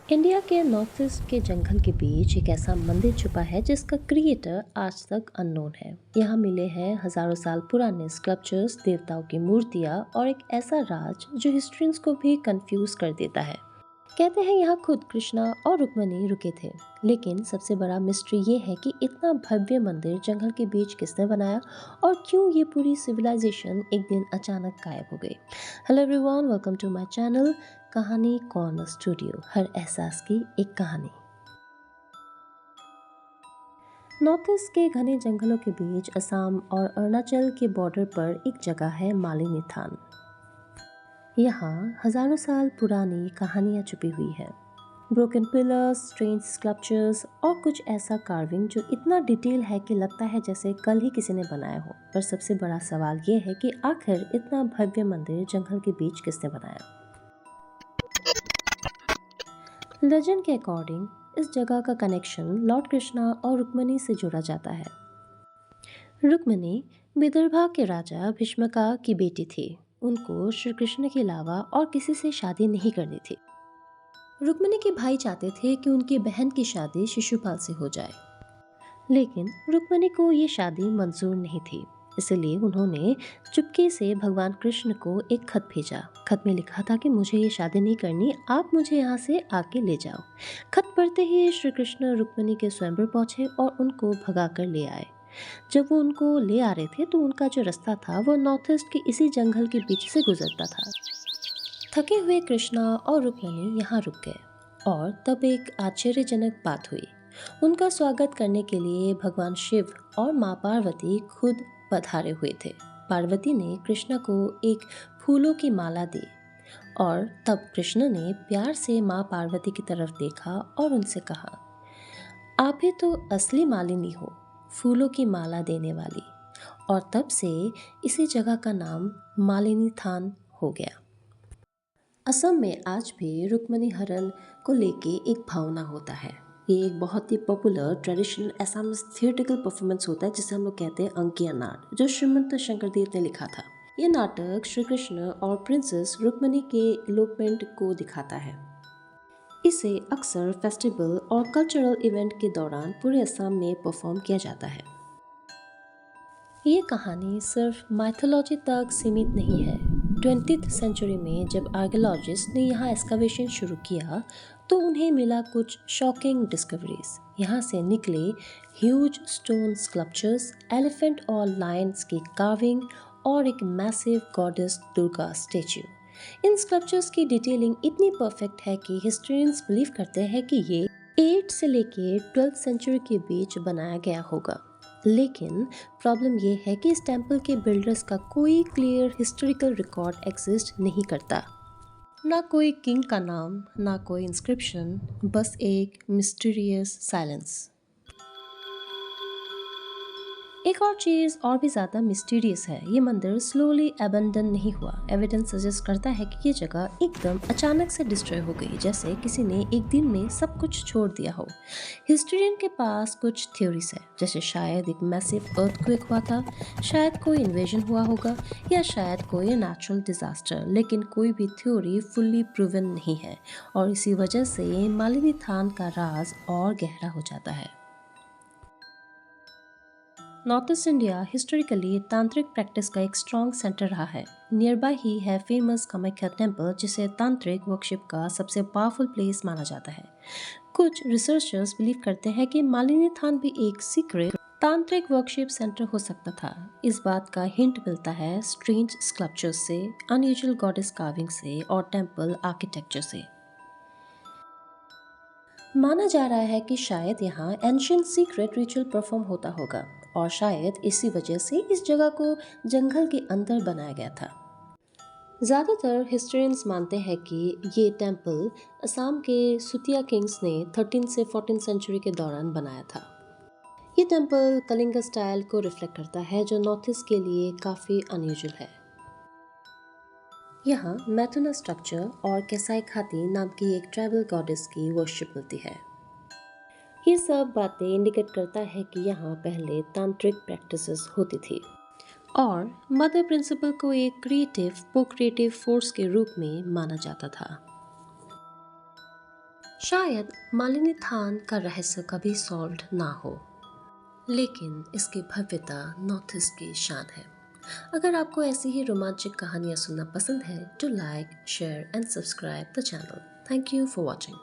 India के north east के जंगल के बीच एक ऐसा मंदिर छुपा है जिसका क्रिएटर आज तक अननोन है। यहाँ मिले हैं हजारों साल पुराने स्कल्पचर्स, देवताओं की मूर्तियाँ और एक ऐसा राज जो हिस्ट्रियंस को भी कंफ्यूज कर देता है। कहते हैं यहाँ खुद कृष्णा और रुक्मणी रुके थे। लेकिन सबसे बड़ा मिस्ट्री ये है कि इतना भव्य मंदिर जंगल के बीच किसने बनाया और क्यों ये पूरी सिविलाइजेशन एक दिन अचानक गायब हो गई। Hello everyone, welcome to my channel Kahani corner studio, हर एहसास की एक कहानी। नॉर्थ ईस्ट के घने जंगलों के बीच असम और अरुणाचल के बॉर्डर पर एक जगह है मालिनी थान। यहाँ हजारों साल पुरानी कहानियाँ छुपी हुई है। ब्रोकन पिलर्स, स्ट्रेंज स्कल्पचर्स और कुछ ऐसा कार्विंग जो इतना डिटेल है कि लगता है जैसे कल ही किसी ने बनाया हो। पर सबसे बड़ा सवाल ये है कि आखिर इतना भव्य मंदिर जंगल के बीच किसने बनाया। लेजेंड के अकॉर्डिंग इस जगह का कनेक्शन लॉर्ड कृष्णा और रुक्मणी से जुड़ा जाता है। रुक्मणी विदर्भा के राजा भीष्मका की बेटी थी। उनको श्री कृष्ण के अलावा और किसी से शादी नहीं करनी थी। रुक्मणी के भाई चाहते थे कि उनकी बहन की शादी शिशुपाल से हो जाए, लेकिन रुक्मणी को ये शादी मंजूर नहीं थी। इसलिए उन्होंने चुपके से भगवान कृष्ण को एक खत भेजा। खत में लिखा था कि मुझे ये शादी नहीं करनी, आप मुझे यहाँ से आके ले जाओ। खत पढ़ते ही श्री कृष्ण रुक्मणी के स्वयंवर पहुंचे और उनको भगा कर ले आए। जब वो उनको ले आ रहे थे तो उनका जो रास्ता था वो नॉर्थ ईस्ट के इसी जंगल के बीच से गुजरता था। थके हुए कृष्णा और रुक्मणी यहाँ रुक गए और तब एक आश्चर्यजनक बात हुई। उनका स्वागत करने के लिए भगवान शिव और माँ पार्वती खुद पधारे हुए थे। पार्वती ने कृष्ण को एक फूलों की माला दी और तब कृष्ण ने प्यार से माँ पार्वती की तरफ देखा और उनसे कहा, आप ही तो असली मालिनी हो, फूलों की माला देने वाली। और तब से इसी जगह का नाम मालिनी थान हो गया। असम में आज भी रुक्मणी हरण को लेके एक भावना होता है। ये एक बहुत ही popular traditional Assamese theatrical performance होता है जिसे हम लोग कहते हैं अंकिया नाट, जो श्रीमंत शंकरदेव ने लिखा था। ये नाटक श्री कृष्ण और प्रिंसेस रुक्मणी के इलोपमेंट को दिखाता है। इसे अक्सर फेस्टिवल और कल्चरल इवेंट के दौरान पूरे असम में परफॉर्म किया जाता है। ये कहानी सिर्फ माइथोलॉजी तक सीमित नहीं है। 20th सेंचुरी में जब आर्कियोलॉजिस्ट ने यहाँ एक्सकवेशन शुरू किया तो उन्हें मिला कुछ शॉकिंग डिस्कवरीज। यहाँ से निकले ह्यूज स्टोन स्कल्पचर्स, एलिफेंट और लायंस की कार्विंग और एक मैसिव गॉडेस दुर्गा स्टेच्यू। इन स्कल्पचर्स की डिटेलिंग इतनी परफेक्ट है कि हिस्टोरियंस बिलीव करते हैं कि ये 8 से लेके 12th सेंचुरी के बीच बनाया गया होगा। लेकिन प्रॉब्लम ये है कि इस टेम्पल के बिल्डर्स का कोई क्लियर हिस्टोरिकल रिकॉर्ड एग्जिस्ट नहीं करता। ना कोई किंग का नाम, ना कोई इंस्क्रिप्शन, बस एक मिस्टीरियस साइलेंस। एक और चीज़ और भी ज़्यादा मिस्टीरियस है, ये मंदिर स्लोली अबंडन नहीं हुआ। एविडेंस सजेस्ट करता है कि ये जगह एकदम अचानक से डिस्ट्रॉय हो गई, जैसे किसी ने एक दिन में सब कुछ छोड़ दिया हो। हिस्टोरियन के पास कुछ थ्योरीज है, जैसे शायद एक मैसिव अर्थक्वेक हुआ था, शायद कोई इन्वेजन हुआ होगा, या शायद कोई नेचुरल डिजास्टर। लेकिन कोई भी थ्योरी फुल्ली प्रूवन नहीं है और इसी वजह से मालिनी थान का राज और गहरा हो जाता है। नॉर्थ ईस्ट इंडिया हिस्टोरिकली तांत्रिक प्रैक्टिस का एक स्ट्रॉन्ग सेंटर रहा है। नियर बाय ही है फेमस कामाख्या टेम्पल, जिसे तांत्रिक वर्कशिप का सबसे पावरफुल प्लेस माना जाता है। कुछ रिसर्चर्स बिलीव करते हैं कि मालिनी थान भी एक सीक्रेट तांत्रिक वर्कशिप सेंटर हो सकता था। इस बात का हिंट मिलता है स्ट्रेंज स्कल्पचर्स से, अनयूजुअल गॉडेस कार्विंग से और टेम्पल आर्किटेक्चर से। माना जा रहा है कि शायद यहाँ एंशियंट सीक्रेट रिचुअल परफॉर्म होता होगा और शायद इसी वजह से इस जगह को जंगल के अंदर बनाया गया था। ज़्यादातर हिस्टोरियंस मानते हैं कि ये टेम्पल असम के सुतिया किंग्स ने 13 से 14 सेंचुरी के दौरान बनाया था। ये टेम्पल कलिंगा स्टाइल को रिफ्लेक्ट करता है, जो नॉर्थ ईस्ट के लिए काफ़ी अनयूजुअल है। यहाँ मैथुना स्ट्रक्चर और केसाई खाती नाम की एक ट्राइबल गॉडेस की वर्शिप मिलती है। ये सब बातें इंडिकेट करता है कि यहाँ पहले तांत्रिक प्रैक्टिसेस होती थी और मदर प्रिंसिपल को एक क्रिएटिव फोर्स के रूप में माना जाता था। शायद मालिनी थान का रहस्य कभी सॉल्व ना हो, लेकिन इसकी भव्यता नॉर्थ ईस्ट की शान है। अगर आपको ऐसी ही रोमांचक कहानियाँ सुनना पसंद है, तो like, share and subscribe the channel. Thank you for watching.